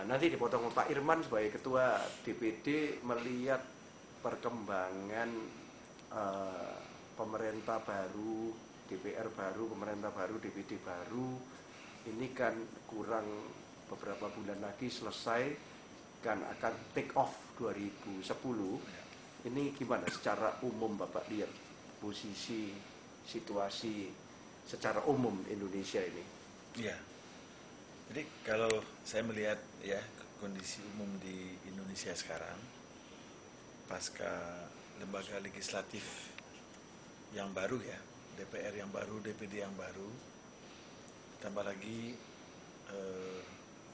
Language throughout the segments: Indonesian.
nanti dipotong Pak Irman sebagai Ketua DPD melihat perkembangan pemerintah baru, DPR baru, pemerintah baru, DPD baru. Ini kan kurang beberapa bulan lagi selesai, kan akan take off 2010. Ini gimana secara umum Bapak lihat posisi situasi secara umum Indonesia ini? Ya, jadi kalau saya melihat ya kondisi umum di Indonesia sekarang, pasca lembaga legislatif yang baru ya, DPR yang baru, DPD yang baru, tambah lagi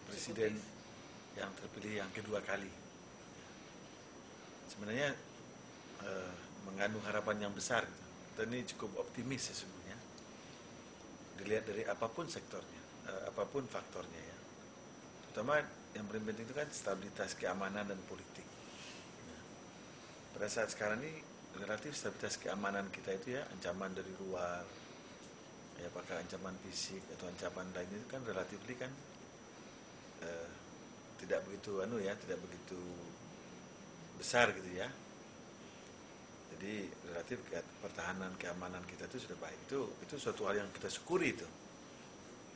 presiden yang terpilih yang kedua kali. Sebenarnya mengandung harapan yang besar. Dan ini cukup optimis sesungguhnya. Dilihat dari apapun sektornya, apapun faktornya ya. Terutama yang paling penting itu kan stabilitas keamanan dan politik. Pada saat sekarang ini relatif stabilitas keamanan kita itu ya ancaman dari luar, ya apakah ancaman fisik atau ancaman lainnya itu kan relatif kan tidak begitu tidak begitu besar gitu ya. Jadi relatif pertahanan keamanan kita itu sudah baik. Itu suatu hal yang kita syukuri itu.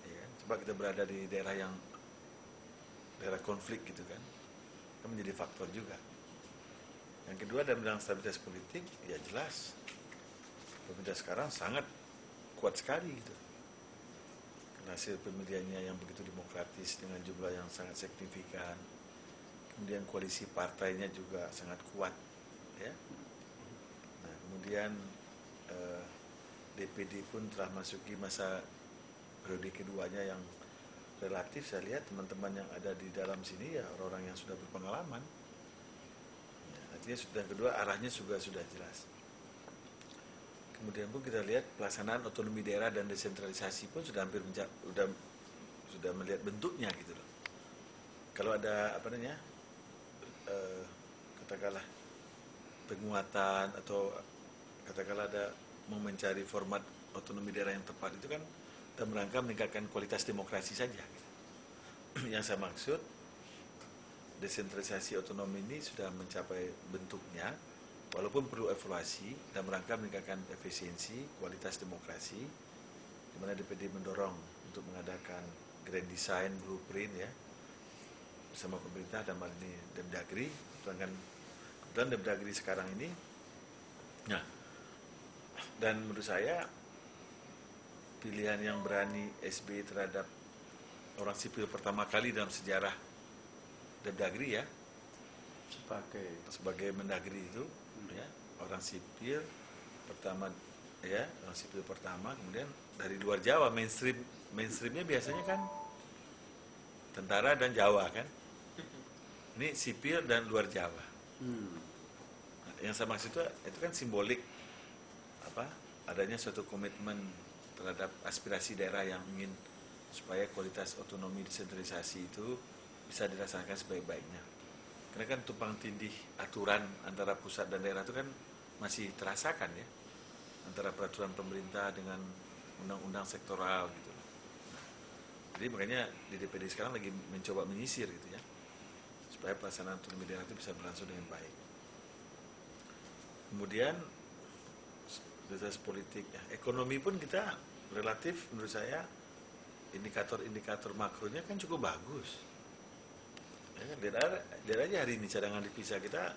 Ya, sebab kita berada di daerah konflik gitu kan. Itu menjadi faktor juga. Yang kedua dalam bidang stabilitas politik, ya jelas pemerintah sekarang sangat kuat sekali gitu. Karena hasil pemilihannya yang begitu demokratis dengan jumlah yang sangat signifikan. Kemudian koalisi partainya juga sangat kuat, ya. Nah, kemudian DPD pun telah masuki masa periode keduanya yang relatif saya lihat teman-teman yang ada di dalam sini ya orang-orang yang sudah berpengalaman. Artinya sudah kedua arahnya juga sudah jelas. Kemudian pun kita lihat pelaksanaan otonomi daerah dan desentralisasi pun sudah hampir sudah melihat bentuknya gitu loh. Kalau ada katakanlah penguatan atau katakanlah ada mau mencari format otonomi daerah yang tepat itu kan dalam rangka meningkatkan kualitas demokrasi saja. Gitu. Yang saya maksud desentralisasi otonomi ini sudah mencapai bentuknya, walaupun perlu evaluasi dalam rangka meningkatkan efisiensi, kualitas demokrasi, di mana DPD mendorong untuk mengadakan grand design, blueprint ya, bersama pemerintah dan hal ini Demdagri, kebetulan Demdagri sekarang ini, nah, dan menurut saya pilihan yang berani SBY terhadap orang sipil pertama kali dalam sejarah Demdagri ya sebagai Mendagri itu ya orang sipil pertama ya orang sipil pertama kemudian dari luar Jawa mainstreamnya biasanya kan tentara dan Jawa kan ini sipil dan luar Jawa. Nah, yang saya maksud itu kan simbolik adanya suatu komitmen terhadap aspirasi daerah yang ingin supaya kualitas otonomi desentralisasi itu bisa dirasakan sebaik-baiknya. Karena kan tumpang tindih aturan antara pusat dan daerah itu kan masih terasakan ya. Antara peraturan pemerintah dengan undang-undang sektoral gitu. Jadi makanya di DPD sekarang lagi mencoba menyisir gitu ya. Supaya pelaksanaan otonomi daerah itu bisa berlangsung dengan baik. Kemudian stabilitas politik, ya, ekonomi pun kita relatif menurut saya indikator-indikator makronya kan cukup bagus. Ya, lihat aja hari ini cadangan devisa kita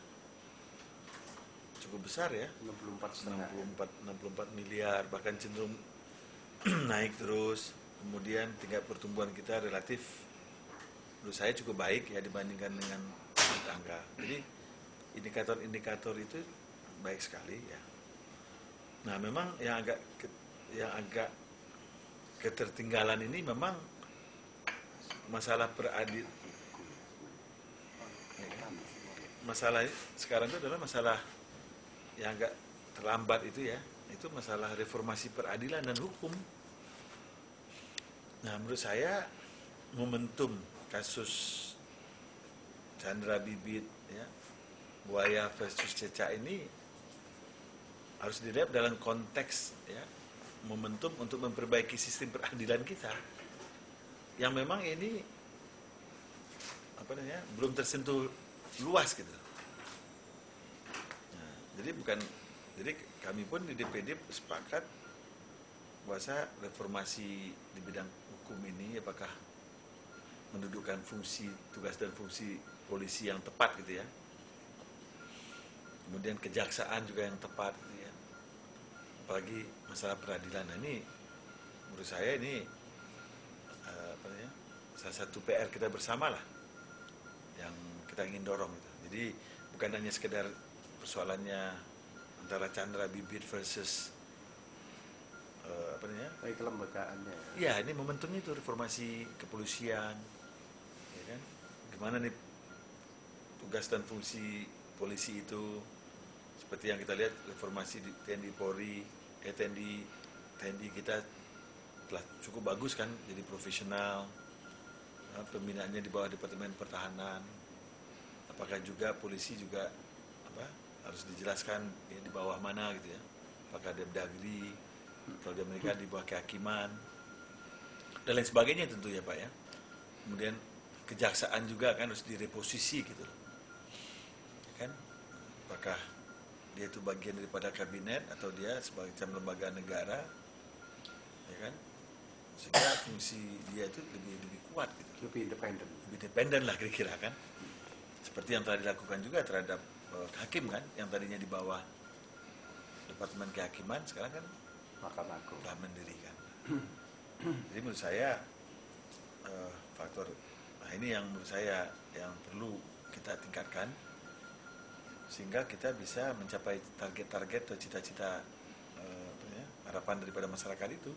cukup besar ya, 64 miliar, bahkan cenderung naik terus. Kemudian tingkat pertumbuhan kita relatif menurut saya cukup baik ya dibandingkan dengan tetangga. Jadi indikator-indikator itu baik sekali ya. Nah, memang yang agak ketertinggalan ini memang masalah masalah sekarang itu adalah masalah yang agak terlambat itu ya, itu masalah reformasi peradilan dan hukum. Nah, menurut saya momentum kasus Chandra Bibit ya, Buaya versus Cecak ini harus dilihat dalam konteks ya, momentum untuk memperbaiki sistem peradilan kita yang memang ini belum tersentuh luas gitu. Nah, jadi kami pun di DPD sepakat bahwa reformasi di bidang hukum ini apakah mendudukkan tugas dan fungsi polisi yang tepat gitu ya. Kemudian kejaksaan juga yang tepat gitu ya. Apalagi masalah peradilan. Nah, ini menurut saya ini salah satu PR kita bersama lah yang kita ingin dorong gitu. Jadi bukan hanya sekedar persoalannya antara Chandra Bibit versus baik kelembagaannya. Iya, ini momentumnya itu reformasi kepolisian, ya kan? Gimana nih tugas dan fungsi polisi itu, seperti yang kita lihat reformasi di TNI Polri, TNI kita telah cukup bagus kan, jadi profesional, pembinaannya di bawah Departemen Pertahanan. Apakah juga polisi juga harus dijelaskan ya, di bawah mana gitu ya? Apakah Depdagri, kalau di Amerika di bawah kehakiman dan lain sebagainya tentu ya Pak ya. Kemudian kejaksaan juga kan harus direposisi gitu loh, ya kan? Apakah dia itu bagian daripada kabinet atau dia sebagai lembaga negara, ya kan? Sehingga fungsi dia itu lebih kuat gitu, Lebih independen lah kira-kira kan. Seperti yang telah dilakukan juga terhadap hakim kan, yang tadinya di bawah Departemen Kehakiman sekarang kan Mahkamah Agung telah mendirikan. Jadi menurut saya faktor, nah ini yang menurut saya yang perlu kita tingkatkan sehingga kita bisa mencapai target-target atau cita-cita harapan daripada masyarakat itu.